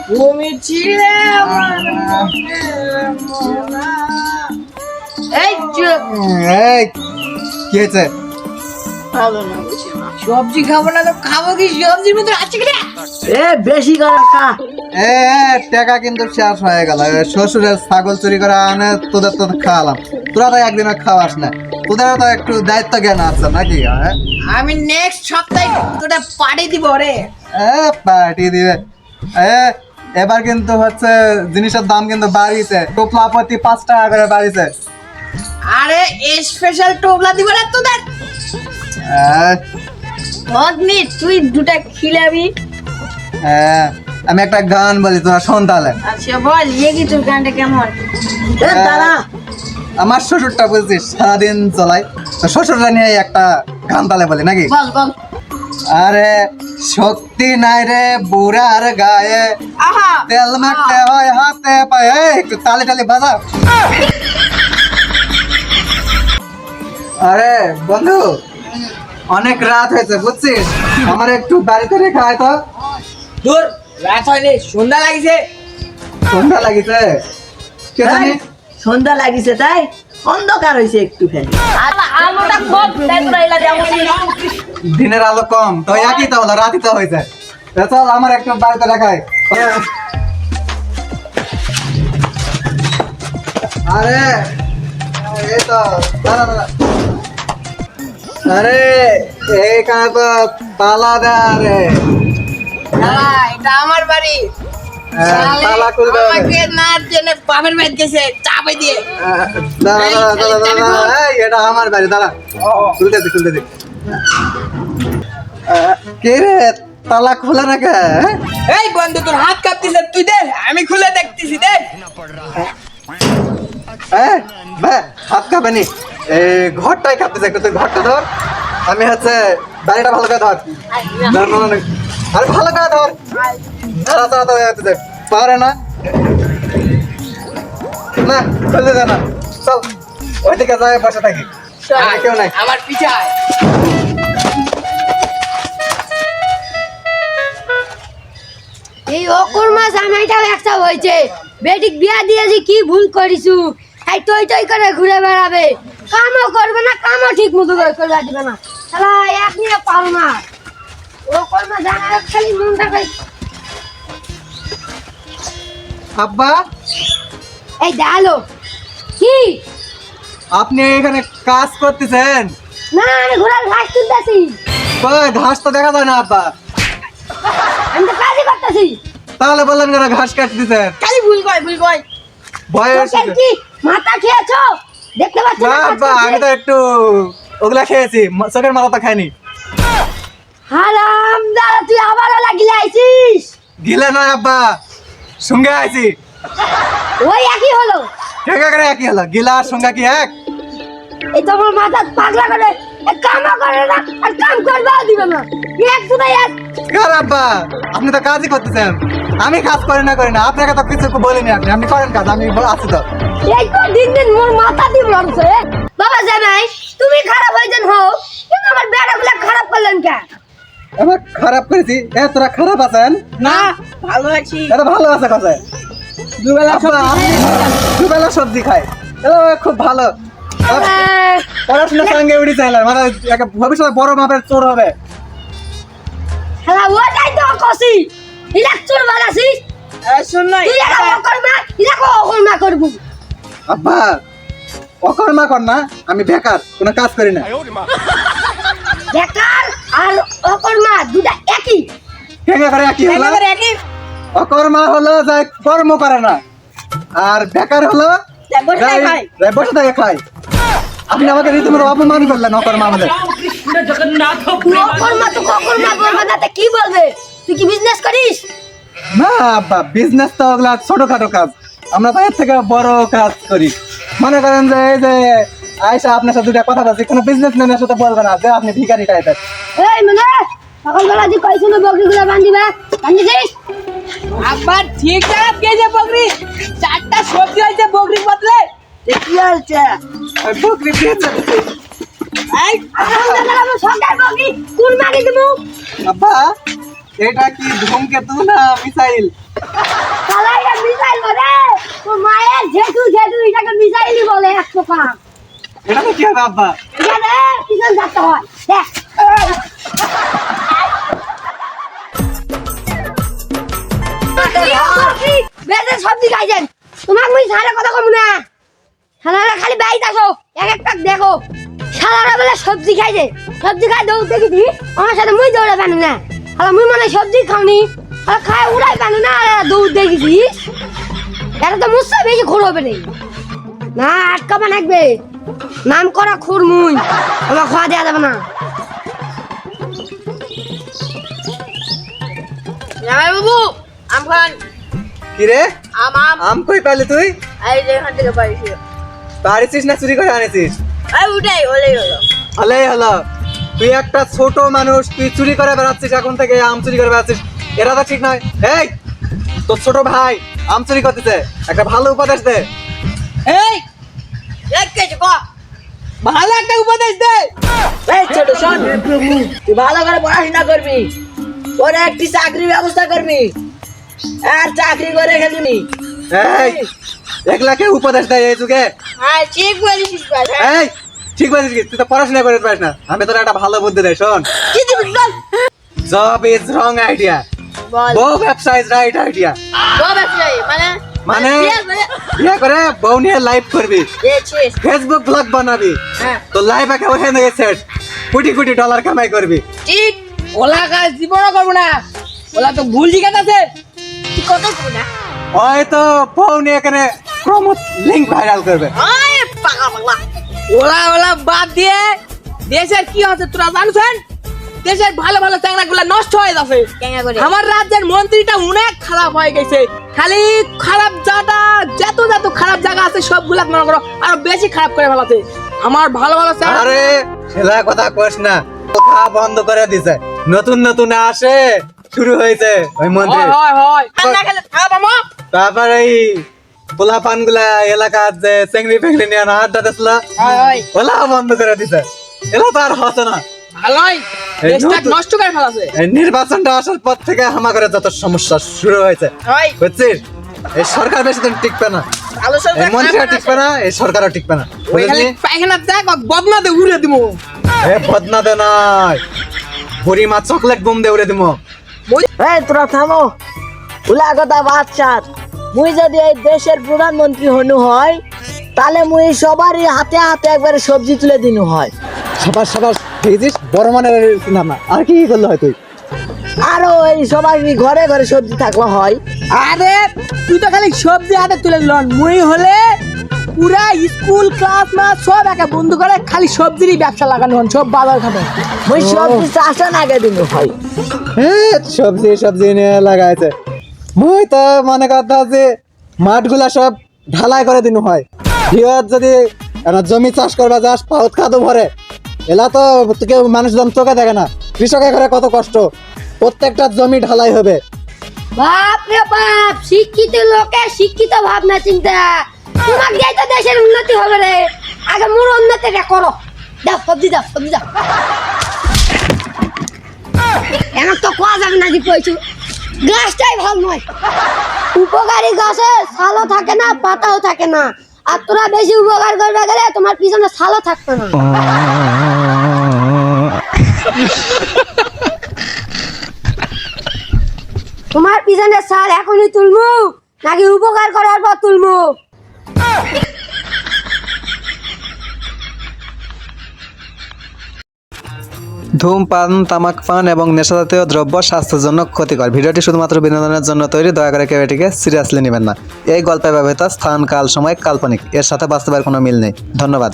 তুমি ছিলে আমার মোনা। এই চুপ। এই কি হয়েছে? ভালো না বুঝি না। সবজি খাবো না তো খাবো কি? সবজির মধ্যে আছে কি না? এ বেশি করে খা। এ টাকা কিন্তু শেষ হয়ে গেল। শ্বশুরের ছাগল চুরি করে আনে তোদের তো খাওয়ালাম, তোরা তো একদিনও খাওয়াস না। তোদের তো একটু দায়িত্ব জ্ঞান আছে নাকি? আমি নেক্সট সপ্তাহে তোটা পার্টি দিব রে। পার্টি দিবে। এবার কিন্তু হচ্ছে জিনিসের দাম কিন্তু বাড়িছে, টোপলা প্রতি 5 টাকা করে বাড়িছে। আরে স্পেশাল টোপলা দিব না তোদের। মদনি তুই দুটা খিলাবি। আমি একটা গান বলি, তোরা শোন তাহলে। আচ্ছা বল, ইয়ে কি তোর গানটা কেমন? দাঁড়া, আমার শ্বশুরটা বুঝছিস সারাদিন চলাই, তো শ্বশুরটা নিয়ে একটা গান তাহলে বলি নাকি? বল বল। আরে শক্তি নাই রে বুড়ার গায়ে, আহা তেল মাখতে হয় হাতে পায়ে। একটু তালে তালে বাজা। আরে বন্ধু, অনেক রাত হয়েছে বুঝছিস, আমার একটু বাড়িতে রেখে আয় তো। দূর, রাত হয়নি, সন্ধ্যা লাগিছে। সন্ধ্যা লাগিছে কে জানি? সন্ধ্যা লাগিছে তাই অন্ধকার হয়েছে একটু খালি। আলোটা কম তাই তোরা এলা যাবো। দিনের আলো কম তো একই তো হলো, রাতই তো হয়েছে। চল আমার একটু বাড়িতে রাখায়। আরে এই তো দাঁড়া দাঁড়া। আরে এইখানে তো তালা দেয়া রে। এটা আমার বাড়ি। তালা খুলবে। আমাকে না জেনে বাপের বাড়ি গেছে চাপে দিয়ে। দাঁড়া দাঁড়া দাঁড়া দাঁড়া। এই এটা আমার বাড়ি, দাঁড়া খুলতেছি খুলতেছি। কে রে তালা খোলা না কে? এই বন্ধু তোর হাত কাঁপতেছে, তুই দে আমি খুলে দেখতেছি দে। হাত কাঁপেনি, ঘরটাই কাঁপতেছে একটু। তুই ঘরটা ধর, আমি হচ্ছে বাড়িটা ভালো করে ধর। আরে ভালো করে ধর। ধরা ধরা ধরা পারে না না, খুলতে দে না। চল ওইদিকে যাই বসে থাকি, কেউ নাই। আমার পিছে আয়। এই অকর্মা জামাইটাও একটা হয়েছে। বেটিক বিয়া দিয়েছি, কি ভুল করিছু? এই টই টই করে ঘুরে বেড়াবে, কামও করবে না, কামও ঠিক মতো করে দিবে না। শালা এক নিয়ে পারো না। অকর্মা জামাই খালি মনটা কই। আব্বা, এই ডালো কি? আপনি এখানে কাজ করতেছেন? না, আমি ঘোড়ার ঘাস তুলতেছি। ঘাস তো দেখা যায় না আব্বা। আমি তো কাজই করতেছি। তাহলে বললেন কেন ঘাস কাটতেছেন? খালি ভুল কয় ভুল কয়। বয়স তোকে কি মাথা খেয়েছো? দেখতে পাচ্ছ না না? আব্বা, আমি তো একটু ওগুলা খেয়েছি, চোখের মাথা তো খাইনি। হারাম দাদা, তুই আবারও লাগিয়ে আইছিস। গিলে নয় আব্বা, সঙ্গে আইছি। ওই একই হলো। ঠিক করে একই হলো, গিলা আর সঙ্গে কি এক? এই তো আমার মাথা পাগলা করে, কামও করে না আর কাম করবাও দিবে না। এক দুটাই এক। কার আব্বা, আপনি তো কাজই করতেছেন। আমি কাজ করি না আপনাকে তো কিছু বলিনি। আপনি করেন কাজ, আমি আছি তো। এই তো দিন দিন মোর মাথা দিয়ে লড়ছে। বাবা জামাই, তুমি খারাপ হইছেন হও, কিন্তু আমার বেড়াগুলা খারাপ করলেন কেন? আমার খারাপ করেছি? তোরা খারাপ আছেন না ভালো আছি। এটা ভালো আছে কথা। দুবেলা সবজি খায়, খুব ভালো। পড়াশোনার সঙ্গে উঠি চাইলাম, মানে ভবিষ্যতে বড় মাপের চোর হবে। শালা ওটাই তো কসি। ইলেকট্রন বানাছিস শুন না, তুই এটা অকর্মা, ইলাকো অকর্মা করবো। আব্বা অকর্মা কর না, আমি বেকার, কোনো কাজ করি না। বেকার আর অকর্মা দুটা একই। কেন করে একই হলো? অকর্মা হলো যাই কর্ম করে না, আর বেকার হলো যাই বসে থাকে খায়। আপনি আমাকে রীতিমতো অপমান করলেন। অকর্মা আমাদের অকর্মা তো অকর্মা করবে না, তা কি বলবে? তুই কি বিজনেস করিস? না আব্বা, বিজনেস তো ওগুলা ছোটখাটো কাজ, আমরা তো এর থেকে বড় কাজ করি। মনে করেন যে এই যে আয়সা আপনার সাথে দুটা কথা বলছি, কোনো বিজনেস ম্যানের সাথে বলবে না যে আপনি ভিখারি টাইপের। এই মানে সকালবেলা যে কইছিল বকরিগুলো বান্ধিবা, বান্ধিছিস? আবার ঠিক আছে কে যে বকরি? চারটা সবজি হইছে বকরি বদলে। কি হইছে? বকরি পেয়েছে। এই আলহামদুলিল্লাহ, আমি সরকার বকরি কুরবানি দেবো। আব্বা এটা কি ধূমকেতু না মিসাইল? শালা এটা মিসাইল বলে, তোর মায়ের জেঠু এটাকে মিসাইলই বলে এক প্রকার। এটা তো কি হবে আব্বা? এখানে পিছন যাতে হয় দেখ। বেশি সবজি খাইছেন, তোমাকে মুই সারা কথা কম না। শালারা খালি বাইতে আসো, এক একটা দেখো। শালারা বলে সবজি খাইছে, সবজি খাই দৌড় দেখি আমার সাথে মুই দৌড়ে পানু না। শালা মুই মানে সবজি খাওনি, শালা খায় উড়াই পানু না, আর দৌড় দেখেছি। এটা তো মুসা বেশি খোর হবে নেই না, আটকাবা লাগবে। নাম করা খুর মুই, আমার খাওয়া দেওয়া যাবে না। জামাই বাবু আম খান। কি রে, আম আম আম কই পাইলি তুই? এই যে এখান থেকে পাইছি। পারিছিস না চুরি করে আনিছিস? এই উঠাই হলেই হলো। হলেই হলো। তুই একটা ছোট মানুষ, তুই চুরি করে বেড়াচ্ছিস, এখন থেকে আম চুরি করে বেড়াচ্ছিস, এটা তো ঠিক নয়। এই তোর ছোট ভাই আম চুরি করতেছে, একটা ভালো উপদেশ দে। এই দেখেছো ক ভালো একটা উপদেশ দে। এই ছোট শোন, তুই ভালো করে পড়াশোনা করবি, পরে একটি চাকরির ব্যবস্থা করবি, আর চাকরি করে খেলবি। এই একলা কে উপদেশ দেয় এই যুগে? হ্যাঁ ঠিক বলেছিস ভাই। এই ঠিক বলেছিস কি? তুই তো পড়াশোনা করতে পারিস না, আমি তোর একটা ভালো বুদ্ধি দেয়, শোন। কি দিবি বল? জব ইজ রং আইডিয়া, বল বউ ব্যবসা ইজ রাইট আইডিয়া। বল আসলে মানে ইয়ে করে বউ নিয়ে লাইভ করবি, দেখছিস? ফেসবুক ব্লগ বানাবি, হ্যাঁ তো লাইভ একেবারে হয়ে গেছে, কোটি কোটি ডলার কামাই করবি। ঠিক। ওলা কাজ জীবনও করবো না, ওলা তো ভুল জিজ্ঞাস আছে। তুই কত পুনা? হয়তো বউ নিয়ে এখানে প্রমোট লিঙ্ক ভাইরাল করবে। আয় পাগলা পাগলা। ওলা ওলা বাদ দিয়ে দেশের কি হচ্ছে তোরা জানছেন? দেশের ভালো ভালো চ্যাংড়া গুলা নষ্ট হয়ে যাচ্ছে। কেঙ্গা করে আমার রাজ্যের মন্ত্রীটা অনেক খারাপ হয়ে গেছে, খালি খারাপ জায়গা, যত খারাপ জায়গা আছে সবগুলা মনে করো আরো বেশি খারাপ করে ফেলাছে। আমার ভালো ভালো চ্যাংড়া আরে সেলা কথা কইস না, কথা বন্ধ করে দিছে, নতুন নতুন আসে শুরু হয়েছে ওই মন্ত্রী। হয় ঠান্ডা খেলে খারাপ আমো। তারপর এই পোলাপান গুলা এলাকার যে চেংড়ি ফেংড়ি নিয়ে না আড্ডা দিছিল, হয় ওলা বন্ধ করে দিছে, এলা তো আর হচ্ছে না। ভালোই এই দেশটা নতুন- নষ্ট করে ফেলাছে। এই নির্বাচনটা আসার পর থেকে আমাদের যত সমস্যা শুরু হয়েছে, হয় বুঝছিস? এই সরকার বেশি দিন টিকবে না, ভালো এই সরকার মন্ত্রীরা টিকবে না, এই সরকারও টিকবে না, ওই খালি বুঝলি? পায়খানা দেখ বদনা দে উড়ে দিমু। এ বদনা দে নাই, বুড়ি মা চকলেট বোম দে উড়ে দিমো। এই তোরা থামো, উলা কথা বাচ্চার। মুই যদি এই দেশের প্রধানমন্ত্রী হনু হয়, তাহলে মুই সবারই হাতে হাতে একবারে সবজি তুলে দিনু হয়। সবার সবার দেখেছিস বড় মানের চিন্তা না, আর কি কি করলে হয় তুই? আরো এই সবার ঘরে ঘরে সবজি থাকলে হয়। আরে তুই তো খালি সবজি হাতে তুলে দিল, মুই হলে পুরা স্কুল ক্লাস মাস সব একা বন্ধ করে খালি সবজিরই ব্যবসা লাগানো হন, সব বাজার ঘাটে মুই সবজি চাষা আগে দিনু হয়। হ্যাঁ সবজি সবজি নিয়ে লাগাইছে, মুই তো মনে করতে যে মাঠগুলা সব ঢালাই করে দিন হয়। হিয়ত যদি জমি চাষ করবা যাস পাউত খাদো ভরে, এলা তো তোকে মানুষজন চোখে দেখে না, কৃষকের ঘরে কত কষ্ট, প্রত্যেকটা জমি ঢালাই হবে। বাপ রে বাপ, শিক্ষিত লোকে শিক্ষিত ভাবনা চিন্তা। তোমার দিয়ে তো দেশের উন্নতি হবে রে, আগে মোর উন্নতিটা করো। দাও সবজি দাও, সবজি দাও। এমন তো কোয়া যাবে না যে কইছু, গাছটাই ভালো নয়। উপকারী গাছে ছালও থাকে না, পাতাও থাকে না, আর তোরা বেশি উপকার করবে গেলে তোমার পিছনে ছালও থাকবে না। তোমার পিছনে ছাল এখনই তুলমু নাকি উপকার করার পর তুলমু? ধূমপান, তামাক পান এবং নেশাজাতীয় দ্রব্য স্বাস্থ্যের জন্য ক্ষতিকর। ভিডিওটি শুধুমাত্র বিনোদনের জন্য তৈরি, দয়া করে কেউ এটিকে সিরিয়াসলি নেবেন না। এই গল্পে ব্যবহৃত স্থান, কাল, সময় কাল্পনিক, এর সাথে বাস্তবের কোনো মিল নেই। ধন্যবাদ।